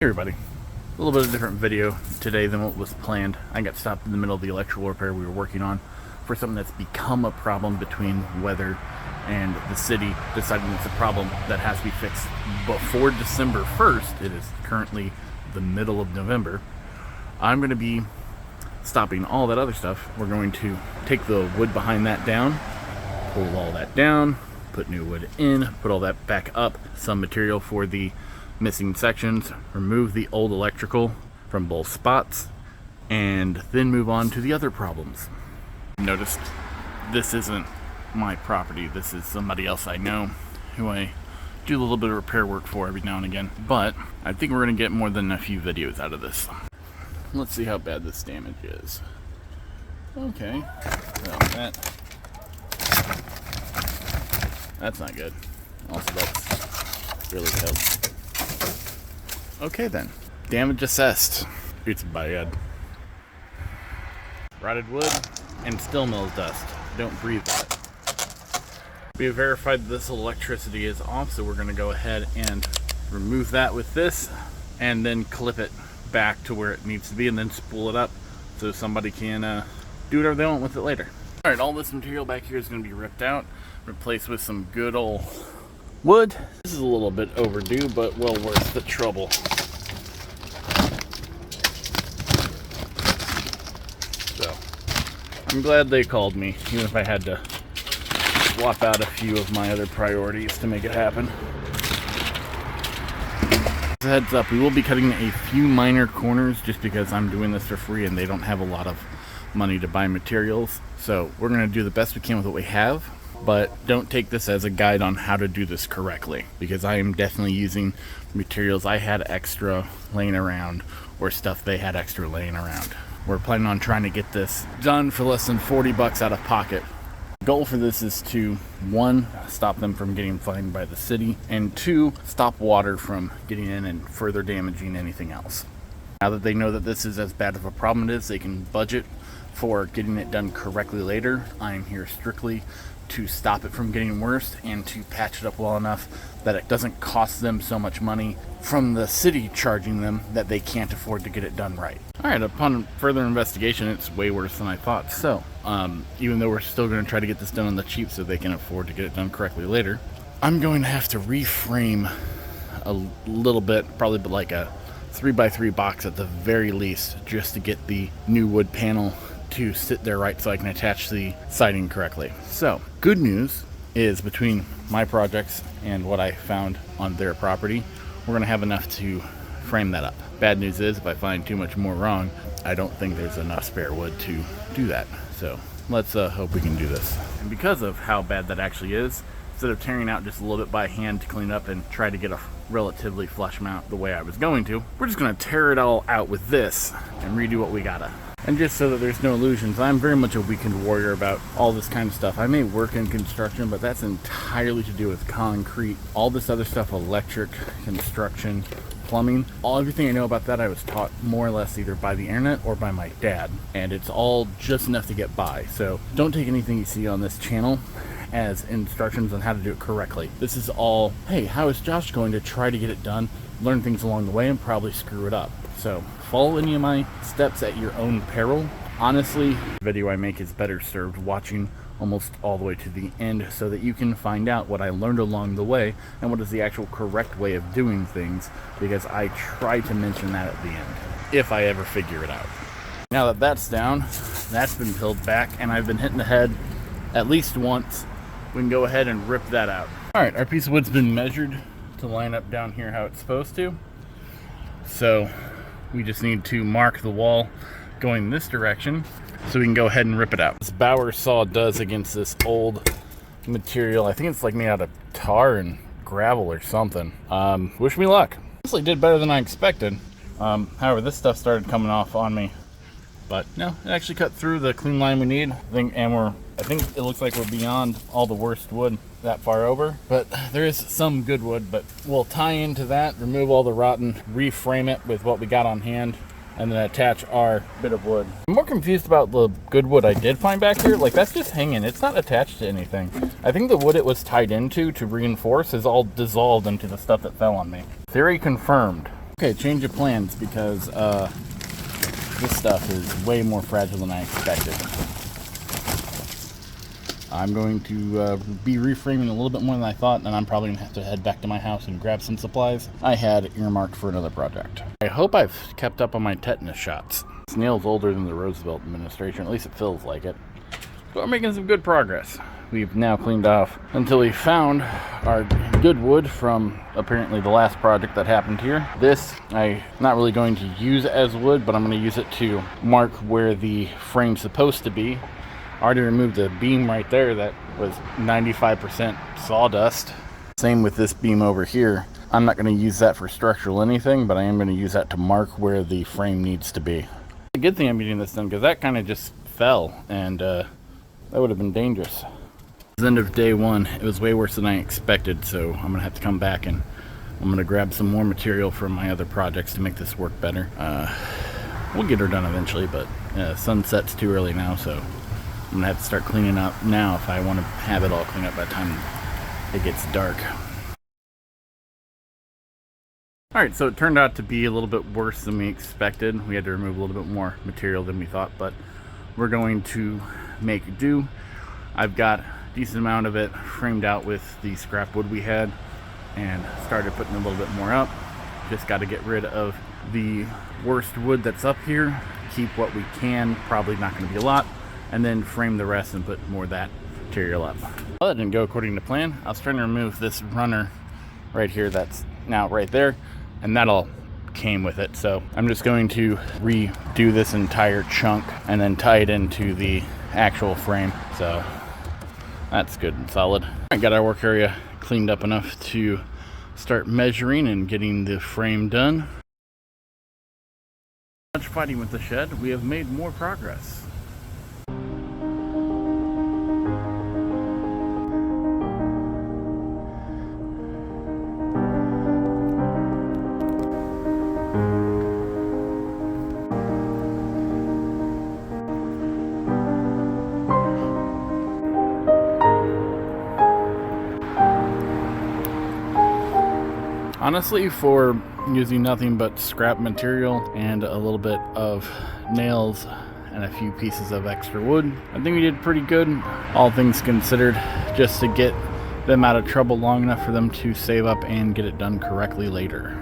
Hey everybody, a little bit of a different video today than what was planned. I got stopped in the middle of the electrical repair we were working on for something that's become a problem between weather and the city deciding it's a problem that has to be fixed before December 1st. It is currently the middle of November. I'm going to be stopping all that other stuff. We're going to take the wood behind that down, pull all that down, put new wood in, put all that back up, some material for the missing sections, remove the old electrical from both spots, and then move on to the other problems. Noticed this isn't my property. This is somebody else I know who I do a little bit of repair work for every now and again, but I think we're going to get more than a few videos out of this. Let's see how bad this damage is. Okay, well, that's not good. Also, that's really helpful. Okay then, damage assessed. It's bad. Rotted wood and steel mills dust. Don't breathe that. We have verified that this electricity is off, so we're going to go ahead and remove that with this and then clip it back to where it needs to be and then spool it up so somebody can do whatever they want with it later. Alright, all this material back here is going to be ripped out, replaced with some good old wood. This is a little bit overdue, but well worth the trouble. So, I'm glad they called me, even if I had to swap out a few of my other priorities to make it happen. As a heads up, we will be cutting a few minor corners just because I'm doing this for free and they don't have a lot of money to buy materials. So, we're going to do the best we can with what we have. But don't take this as a guide on how to do this correctly, because I am definitely using materials I had extra laying around or stuff they had extra laying around. We're planning on trying to get this done for less than $40 out of pocket. The goal for this is to, 1, stop them from getting fined by the city, and 2, stop water from getting in and further damaging anything else. Now that they know that this is as bad of a problem as they can budget for getting it done correctly later, I'm here strictly to stop it from getting worse and to patch it up well enough that it doesn't cost them so much money from the city charging them that they can't afford to get it done right. Alright, upon further investigation, it's way worse than I thought. So, even though we're still going to try to get this done on the cheap so they can afford to get it done correctly later, I'm going to have to reframe a little bit, probably like a 3x3 box at the very least, just to get the new wood panel to sit there right so I can attach the siding correctly. So, good news is between my projects and what I found on their property, we're going to have enough to frame that up. Bad news is if I find too much more wrong, I don't think there's enough spare wood to do that. So, let's hope we can do this. And because of how bad that actually is, instead of tearing out just a little bit by hand to clean up and try to get a relatively flush mount the way I was going to, we're just going to tear it all out with this and redo what we gotta. And just so that there's no illusions, I'm very much a weekend warrior about all this kind of stuff. I may work in construction, but that's entirely to do with concrete. All this other stuff, electric, construction, plumbing, everything I know about that I was taught more or less either by the internet or by my dad. And it's all just enough to get by. So don't take anything you see on this channel as instructions on how to do it correctly. This is all, hey, how is Josh going to try to get it done, learn things along the way, and probably screw it up. So follow any of my steps at your own peril. Honestly, the video I make is better served watching almost all the way to the end so that you can find out what I learned along the way and what is the actual correct way of doing things, because I try to mention that at the end, if I ever figure it out. Now that that's down, that's been peeled back, and I've been hitting the head at least once, we can go ahead and rip that out. Alright, our piece of wood's been measured to line up down here how it's supposed to. So we just need to mark the wall going this direction so we can go ahead and rip it out. This Bauer saw does against this old material. I think it's like made out of tar and gravel or something. Wish me luck. Honestly did better than I expected. However, this stuff started coming off on me. But no, it actually cut through the clean line we need. I think it looks like we're beyond all the worst wood that far over. But there is some good wood, but we'll tie into that, remove all the rotten, reframe it with what we got on hand, and then attach our bit of wood. I'm more confused about the good wood I did find back here. Like, that's just hanging. It's not attached to anything. I think the wood it was tied into to reinforce is all dissolved into the stuff that fell on me. Theory confirmed. Okay, change of plans because this stuff is way more fragile than I expected. I'm going to be reframing a little bit more than I thought, and I'm probably going to have to head back to my house and grab some supplies I had earmarked for another project. I hope I've kept up on my tetanus shots. This nail's older than the Roosevelt administration, at least it feels like it. But we're making some good progress. We've now cleaned off until we found our good wood from apparently the last project that happened here. This I'm not really going to use as wood, but I'm going to use it to mark where the frame's supposed to be. I already removed the beam right there that was 95% sawdust. Same with this beam over here. I'm not going to use that for structural anything, but I am going to use that to mark where the frame needs to be. The good thing I'm getting this done because that kind of just fell, and that would have been dangerous. At the end of day one, it was way worse than I expected, so I'm going to have to come back and I'm going to grab some more material from my other projects to make this work better. We'll get her done eventually, but sunset's too early now, so I'm going to have to start cleaning up now if I want to have it all cleaned up by the time it gets dark. Alright, so it turned out to be a little bit worse than we expected. We had to remove a little bit more material than we thought, but we're going to make do. I've got a decent amount of it framed out with the scrap wood we had and started putting a little bit more up. Just got to get rid of the worst wood that's up here, keep what we can, probably not going to be a lot, and then frame the rest and put more of that material up. Well, that didn't go according to plan. I was trying to remove this runner right here that's now right there, and that all came with it. So I'm just going to redo this entire chunk and then tie it into the actual frame. So that's good and solid. I got our work area cleaned up enough to start measuring and getting the frame done. Much fighting with the shed, we have made more progress. Honestly, for using nothing but scrap material and a little bit of nails and a few pieces of extra wood, I think we did pretty good, all things considered, just to get them out of trouble long enough for them to save up and get it done correctly later.